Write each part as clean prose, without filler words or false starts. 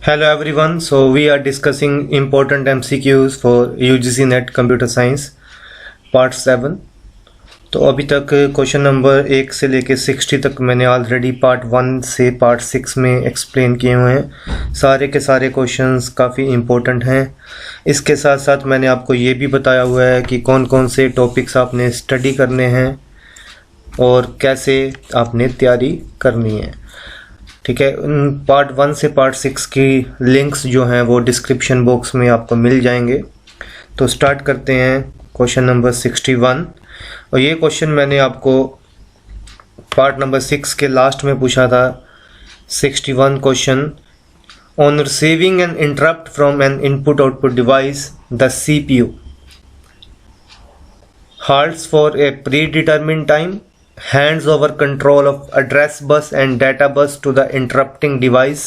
Hello everyone, so we are discussing important MCQs for UGC NET Computer Science Part 7। तो अभी तक question number 1 से लेके 60 तक मैंने ऑलरेडी पार्ट 1 से पार्ट 6 में एक्सप्लेन किए हुए हैं। सारे के सारे क्वेश्चंस काफ़ी इम्पोर्टेंट हैं। इसके साथ साथ मैंने आपको ये भी बताया हुआ है कि कौन कौन से टॉपिक्स आपने स्टडी करने हैं और कैसे आपने तैयारी करनी है। ठीक है, पार्ट 1 से पार्ट 6 की लिंक्स जो हैं वो डिस्क्रिप्शन बॉक्स में आपको मिल जाएंगे। तो स्टार्ट करते हैं क्वेश्चन नंबर 61। और ये क्वेश्चन मैंने आपको पार्ट नंबर 6 के लास्ट में पूछा था। 61 question, on receiving N interrupt from N input output device the CPU halts for a predetermined time, hands over control of address bus and data bus to the interrupting device,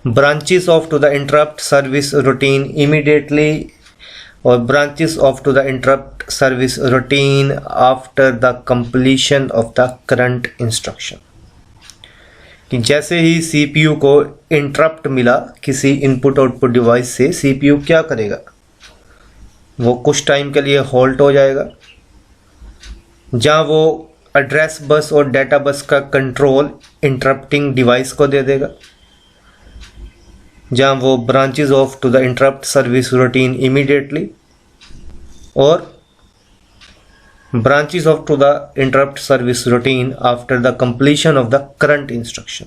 branches off to the interrupt service routine immediately or branches off to the interrupt service routine after the completion of the current instruction। कि जैसे ही CPU को interrupt मिला किसी input output device से, CPU क्या करेगा? वो कुछ टाइम के लिए होल्ड हो जाएगा, जहाँ वो एड्रेस बस और डेटा बस का कंट्रोल इंटरप्टिंग डिवाइस को दे देगा, जहाँ वो branches of to the interrupt service routine immediately और branches of to the interrupt service routine after the completion of the current instruction.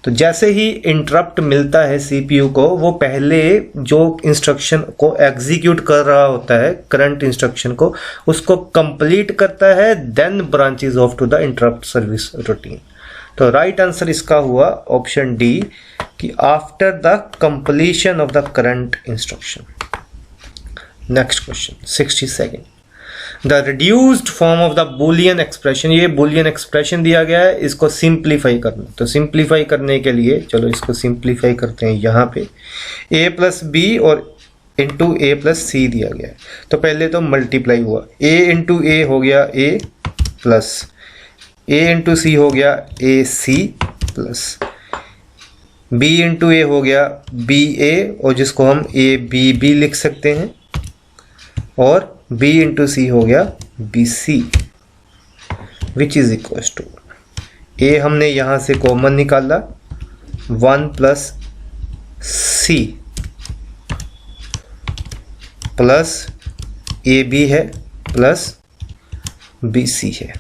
तो जैसे ही इंटरप्ट मिलता है CPU को, वो पहले जो इंस्ट्रक्शन को एग्जीक्यूट कर रहा होता है, करंट इंस्ट्रक्शन को, उसको कंप्लीट करता है, then branches of to the interrupt service routine. तो राइट आंसर इसका हुआ ऑप्शन डी कि after the completion of the current instruction. Next question 62, the reduced form of the Boolean expression. ये Boolean expression दिया गया है, इसको सिंप्लीफाई करना। तो सिंप्लीफाई करने के लिए चलो इसको सिंप्लीफाई करते हैं। यहाँ पे a प्लस बी और इंटू ए प्लस सी दिया गया है। तो पहले तो मल्टीप्लाई हुआ, a इंटू ए हो गया a plus a into C हो गया ए सी प्लस b इंटू ए हो गया बी ए, और जिसको हम ए बी बी लिख सकते हैं, और b इंटू सी हो गया B C, which is equal to a हमने यहाँ से कॉमन निकाला 1 plus C plus A B है प्लस बी सी है,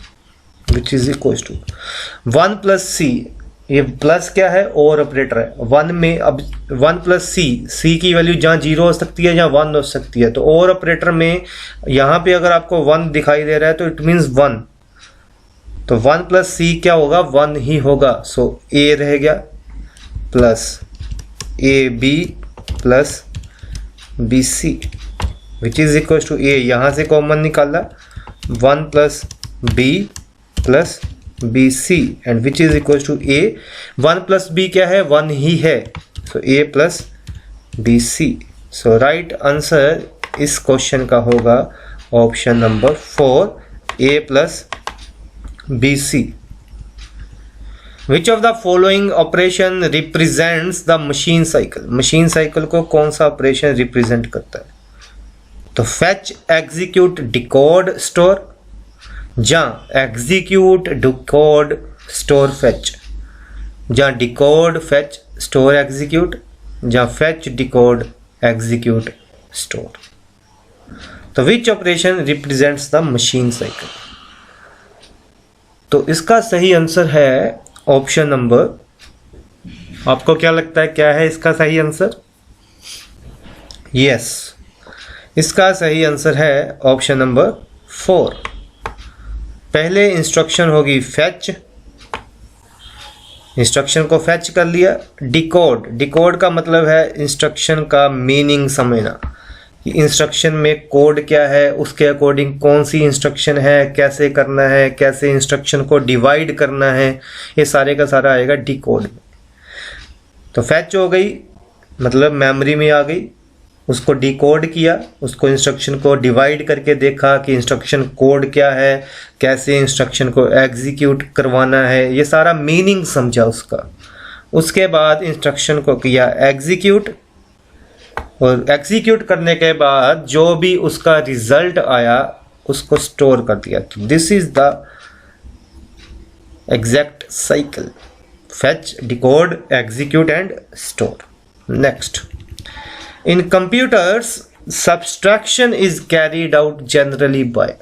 which is equal to 1 plus C. ये प्लस क्या है? और ऑपरेटर है। 1 में अब 1 प्लस सी की वैल्यू जहाँ 0 हो सकती है, जहाँ 1 हो सकती है। तो और ऑपरेटर में यहाँ पे अगर आपको 1 दिखाई दे रहा है तो इट मीन्स 1। तो 1 प्लस सी क्या होगा? 1 ही होगा। सो ए रह गया plus A B plus B C, which is equal to A यहाँ से कॉमन निकाला 1 plus B plus B C, and which is equal to A. 1 plus B क्या है? 1 ही है। So A plus B C. So right answer इस question का होगा option number 4, A plus B C. Which of the following operation represents the machine cycle. Machine cycle को कौन सा ऑपरेशन रिप्रेजेंट करता है? तो फैच, एग्जीक्यूट, डिकोड, स्टोर। जहाँ एग्जीक्यूट, डिकोड, स्टोर, फैच। जहाँ डिकोड, फैच, स्टोर, एग्जीक्यूट। जहाँ fetch, decode, execute, store. तो which operation represents the machine cycle? तो इसका सही आंसर है ऑप्शन नंबर, आपको क्या लगता है क्या है इसका सही आंसर? यस, इसका सही आंसर है ऑप्शन नंबर 4। पहले इंस्ट्रक्शन होगी फैच, इंस्ट्रक्शन को फैच कर लिया। डिकोड, डिकोड का मतलब है इंस्ट्रक्शन का मीनिंग समझना, कि इंस्ट्रक्शन में कोड क्या है, उसके अकॉर्डिंग कौन सी इंस्ट्रक्शन है, कैसे करना है, कैसे इंस्ट्रक्शन को डिवाइड करना है, ये सारे का सारा आएगा डिकोड में। तो फैच हो गई, मतलब मेमोरी में आ गई, उसको डिकोड किया, उसको इंस्ट्रक्शन को डिवाइड करके देखा कि इंस्ट्रक्शन कोड क्या है, कैसे इंस्ट्रक्शन को एग्जीक्यूट करवाना है, ये सारा मीनिंग समझा उसका। उसके बाद इंस्ट्रक्शन को किया एग्जीक्यूट, और एग्जीक्यूट करने के बाद जो भी उसका रिजल्ट आया उसको स्टोर कर दिया। तो this is the exact cycle, fetch, decode, execute and store. Next, in computers subtraction is carried out generally by.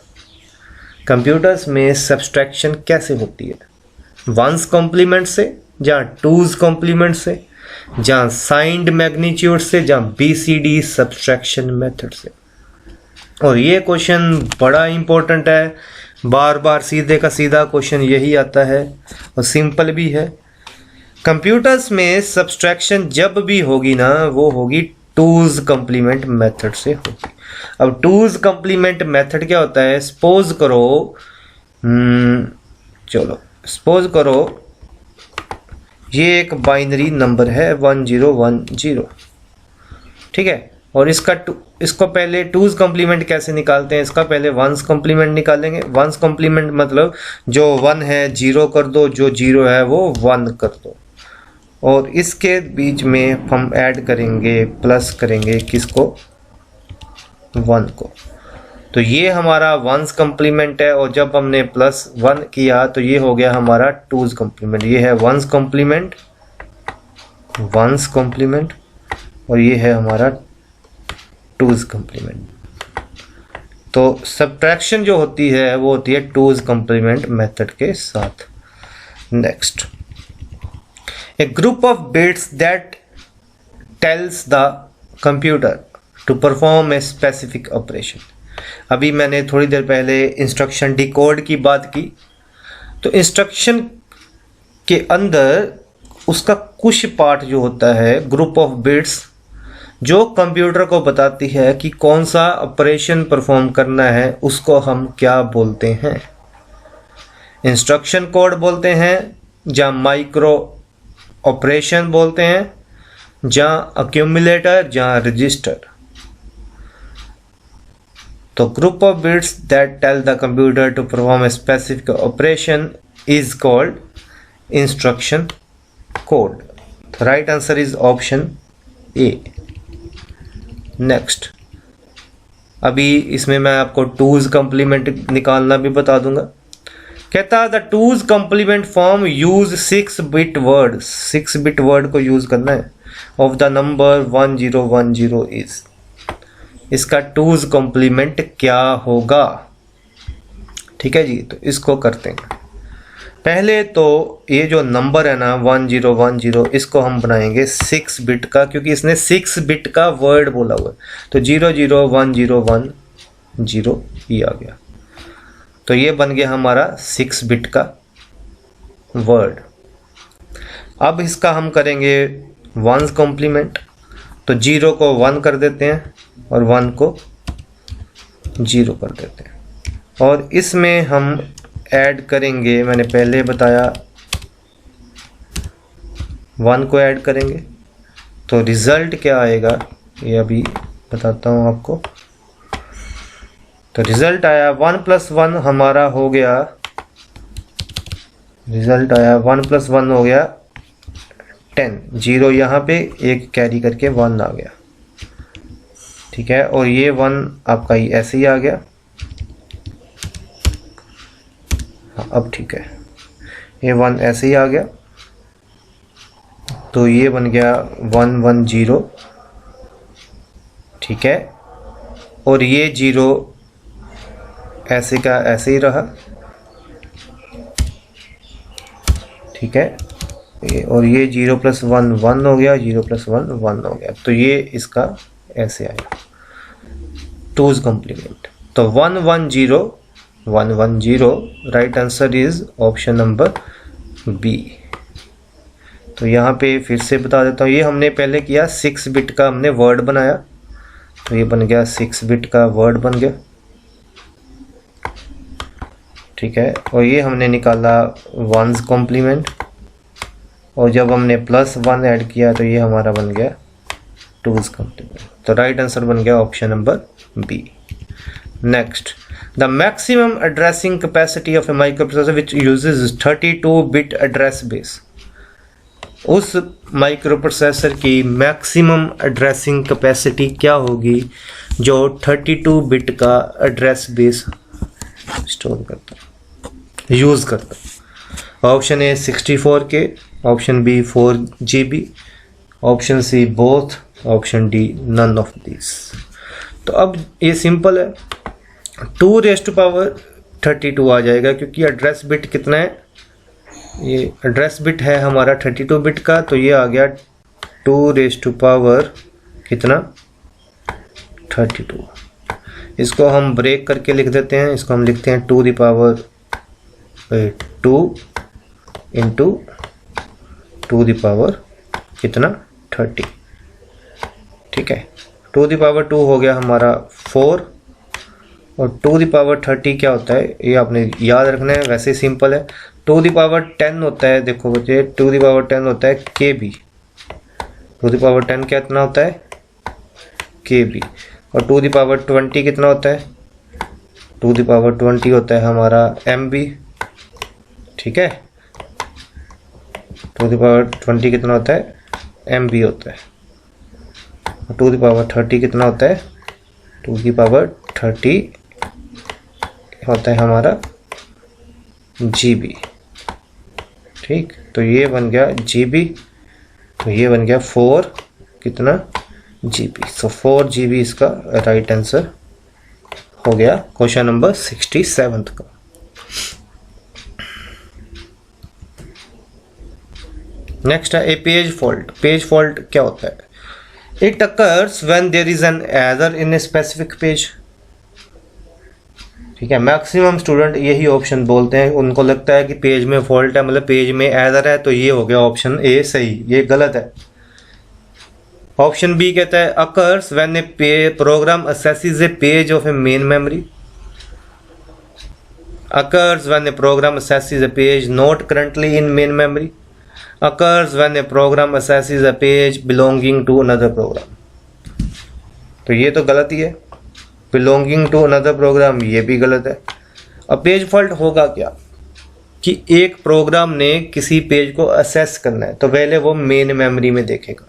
Computers में सब्सट्रैक्शन कैसे होती है? वंस कॉम्प्लीमेंट से, जहाँ टूज कॉम्प्लीमेंट से, जहाँ साइंड मैग्नीट्यूड से, जहाँ BCD सब्सट्रैक्शन मेथड से। और ये क्वेश्चन बड़ा इंपॉर्टेंट है, बार बार सीधे का सीधा क्वेश्चन यही आता है और सिंपल भी है। कंप्यूटर्स में सब्सट्रैक्शन जब भी होगी ना, वो होगी टूज कॉम्प्लीमेंट मेथड से होगी। अब टूज कॉम्प्लीमेंट मेथड क्या होता है? सपोज करो ये एक बाइनरी नंबर है 1010, ठीक है, और इसको पहले टूज कॉम्प्लीमेंट कैसे निकालते हैं? इसका पहले वंस कॉम्प्लीमेंट निकालेंगे। वंस कॉम्प्लीमेंट मतलब जो 1 है 0 कर दो, जो 0 है वो 1 कर दो, और इसके बीच में हम ऐड करेंगे, प्लस करेंगे किसको? 1 को। तो ये हमारा वंस कॉम्प्लीमेंट है, और जब हमने +1 किया तो ये हो गया हमारा टूज कॉम्प्लीमेंट। ये है वंस कॉम्प्लीमेंट, और ये है हमारा टूज कॉम्प्लीमेंट। तो सब्ट्रैक्शन जो होती है वो होती है टूज कॉम्प्लीमेंट मेथड के साथ। Next, a group of bits that tells the computer to perform a specific operation. अभी मैंने थोड़ी देर पहले इंस्ट्रक्शन डिकोड की बात की, तो इंस्ट्रक्शन के अंदर उसका कुछ पार्ट जो होता है, ग्रुप ऑफ बिट्स, जो कंप्यूटर को बताती है कि कौन सा ऑपरेशन परफॉर्म करना है, उसको हम क्या बोलते हैं? इंस्ट्रक्शन कोड बोलते हैं, जहाँ माइक्रो ऑपरेशन बोलते हैं, जहाँ अक्यूमुलेटर, जहाँ रजिस्टर। तो group of bits that tell the computer to perform a specific operation is called instruction code. तो right answer is option A. Next, अभी इसमें मैं आपको टूज कॉम्प्लीमेंट निकालना भी बता दूंगा। कहता the two's complement form use 6 bit word, 6 bit word को यूज करना है, ऑफ द नंबर 1010 इज। इसका टूज कॉम्प्लीमेंट क्या होगा? ठीक है जी, तो इसको करते हैं। पहले तो ये जो नंबर है ना 1010, इसको हम बनाएंगे 6 बिट का, क्योंकि इसने 6 बिट का वर्ड बोला हुआ है। तो 001010 ये आ गया, तो ये बन गया हमारा 6 बिट का वर्ड। अब इसका हम करेंगे वंस कॉम्प्लीमेंट, तो 0 को 1 कर देते हैं और 1 को 0 कर देते हैं, और इसमें हम ऐड करेंगे, मैंने पहले बताया 1 को ऐड करेंगे, तो रिजल्ट क्या आएगा ये अभी बताता हूँ आपको। तो रिजल्ट आया 1 + 1 हमारा हो गया, रिजल्ट आया 1 + 1 हो गया 10, 0 यहाँ पे एक कैरी करके 1 आ गया, ठीक है, और ये 1 आपका ही ऐसे ही आ गया। हाँ, अब ठीक है, ये 1 ऐसे ही आ गया, तो ये बन गया 110, ठीक है, और ये 0 ऐसे का ऐसे ही रहा, ठीक है, और ये 0 + 1 1 हो गया, 0 + 1 1 हो गया, तो ये इसका ऐसे आया टूज कॉम्प्लीमेंट। तो 110 right answer is option number B. तो यहाँ पे फिर से बता देता हूँ, ये हमने पहले किया 6 बिट का हमने वर्ड बनाया, तो ये बन गया 6 बिट का वर्ड बन गया, ठीक है, और ये हमने निकाला वंस कॉम्प्लीमेंट, और जब हमने +1 ऐड किया तो ये हमारा बन गया टूज कॉम्प्लीमेंट। तो राइट आंसर बन गया option number B. Next, the maximum addressing capacity of a microprocessor which uses 32 bit address base. उस माइक्रो प्रोसेसर की मैक्सिमम एड्रेसिंग कैपेसिटी क्या होगी जो 32 बिट का एड्रेस बेस स्टोर करता यूज़ करता। Option A 64K, option B 4GB, option C both, option D none of this. तो अब ये सिंपल है, 2⁻32 आ जाएगा क्योंकि एड्रेस बिट कितना है, ये एड्रेस बिट है हमारा 32 बिट का, तो ये आ गया 2 कितना 32। इसको हम ब्रेक करके लिख देते हैं, इसको हम लिखते हैं 2 इंटू 2 कितना 30। ठीक है, 2 हो गया हमारा 4 और 2 क्या होता है ये आपने याद रखना है, वैसे सिंपल है। 2 होता है, देखो बच्चे 2 होता है KB, 2 कितना होता है KB, और 2 कितना होता है 2 होता है हमारा MB। ठीक है, 2 कितना होता है MB होता है, और 2 कितना होता है 2 होता है हमारा GB। ठीक, तो ये बन गया GB, तो ये बन गया 4 कितना GB। सो 4 GB इसका राइट आंसर हो गया क्वेश्चन नंबर 67 का। नेक्स्ट है a page fault. Page fault क्या होता है? It occurs when there is an error in a specific page. ठीक है, मैक्सिमम स्टूडेंट यही ऑप्शन बोलते हैं, उनको लगता है कि पेज में फॉल्ट है, मतलब पेज में एरर है, तो ये हो गया ऑप्शन ए सही, ये गलत है। ऑप्शन बी कहता है occurs when a program accesses a page of a main memory. Occurs when a program accesses a page not currently in main memory. occurs when a program accesses a page belonging to another program। तो ये तो गलत ही है, belonging to another program ये भी गलत है। अब पेज फॉल्ट होगा क्या कि एक प्रोग्राम ने किसी पेज को असेस करना है, तो पहले वो मेन मेमोरी में देखेगा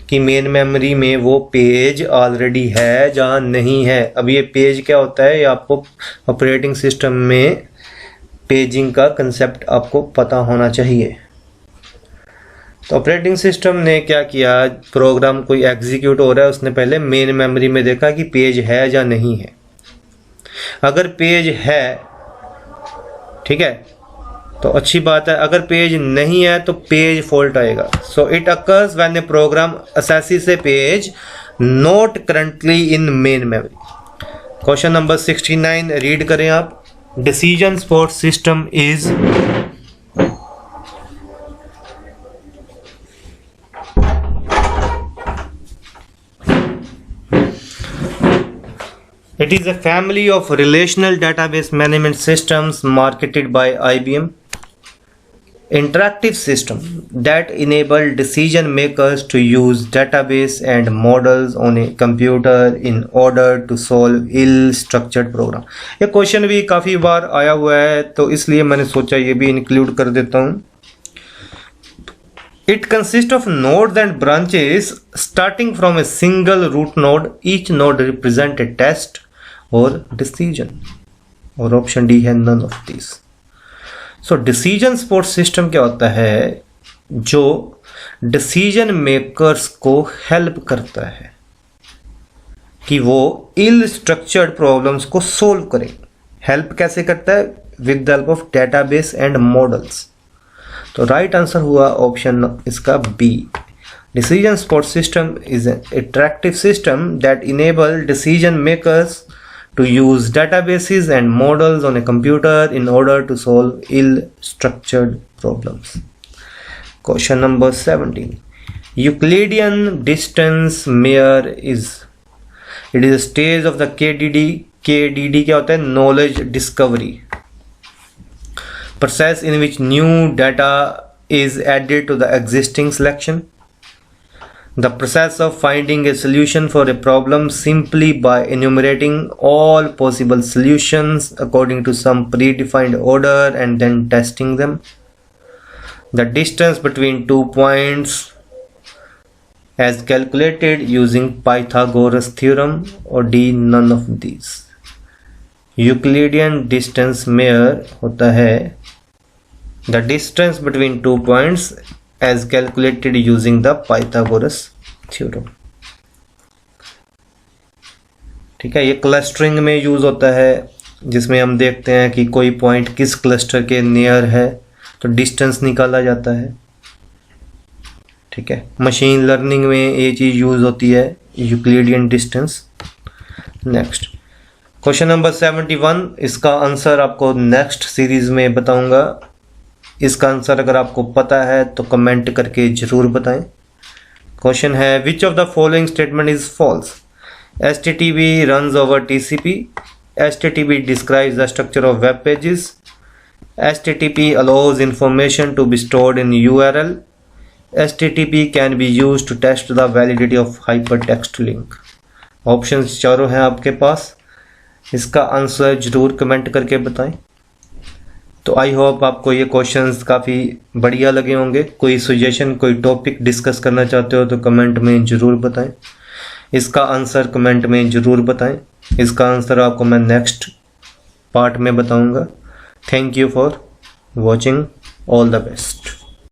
कि मेन मेमोरी में वो पेज ऑलरेडी है या नहीं है। अब ये पेज क्या होता है, ये आपको ऑपरेटिंग सिस्टम में पेजिंग का कंसेप्ट आपको पता होना चाहिए। तो ऑपरेटिंग सिस्टम ने क्या किया, प्रोग्राम कोई एग्जीक्यूट हो रहा है, उसने पहले मेन मेमोरी में देखा कि पेज है या नहीं है। अगर पेज है, ठीक है, तो अच्छी बात है। अगर पेज नहीं है तो पेज फॉल्ट आएगा। So it occurs when a program accesses a page not currently in main memory. Question number 69 read करें आप। Decision support system is It is a family of relational database management systems marketed by IBM. Interactive system that enable decision makers to use database and models on a computer in order to solve ill-structured program। ये question भी काफ़ी बार आया हुआ है, तो इसलिए मैंने सोचा ये भी इंक्लूड कर देता हूँ। It consists of nodes and branches starting from a single root node. Each node represents a test और डिसीजन, और ऑप्शन डी है none of this. So decision support system क्या होता है, जो डिसीजन मेकर्स को हेल्प करता है कि वो इल स्ट्रक्चर्ड प्रॉब्लम्स को सोल्व करें। हेल्प कैसे करता है? With the help of database and models. तो राइट आंसर हुआ ऑप्शन इसका B. Decision support system is an interactive system that enable decision makers to use databases and models on a computer in order to solve ill-structured problems. Question number 17. Euclidean distance measure is, it is a stage of the KDD। KDD क्या होता है? Knowledge discovery process in which new data is added to the existing selection। The process of finding a solution for a problem simply by enumerating all possible solutions according to some predefined order and then testing them। The distance between 2 points as calculated using Pythagoras theorem, और D none of these। Euclidean distance mayor होता है the distance between 2 points as calculated using the Pythagoras theorem। ठीक है, ये clustering में use होता है, जिसमें हम देखते हैं कि कोई पॉइंट किस क्लस्टर के नियर है तो डिस्टेंस निकाला जाता है। ठीक है, मशीन लर्निंग में ये चीज़ यूज होती है, Euclidean distance. Next question number 71, इसका आंसर आपको नेक्स्ट सीरीज में बताऊंगा। इसका आंसर अगर आपको पता है तो कमेंट करके जरूर बताएं। क्वेश्चन है which of the following statement is false. HTTP runs over TCP। HTTP describes the structure of web pages। HTTP allows information to be stored in URL। HTTP can be used to test the validity of hypertext link। Options चारों हैं आपके पास, इसका answer जरूर comment करके बताएं। तो I hope आपको ये क्वेश्चंस काफ़ी बढ़िया लगे होंगे। कोई सजेशन, कोई टॉपिक डिस्कस करना चाहते हो तो कमेंट में ज़रूर बताएं। इसका आंसर कमेंट में ज़रूर बताएं। इसका आंसर आपको मैं नेक्स्ट पार्ट में बताऊंगा। Thank you for watching, all the best.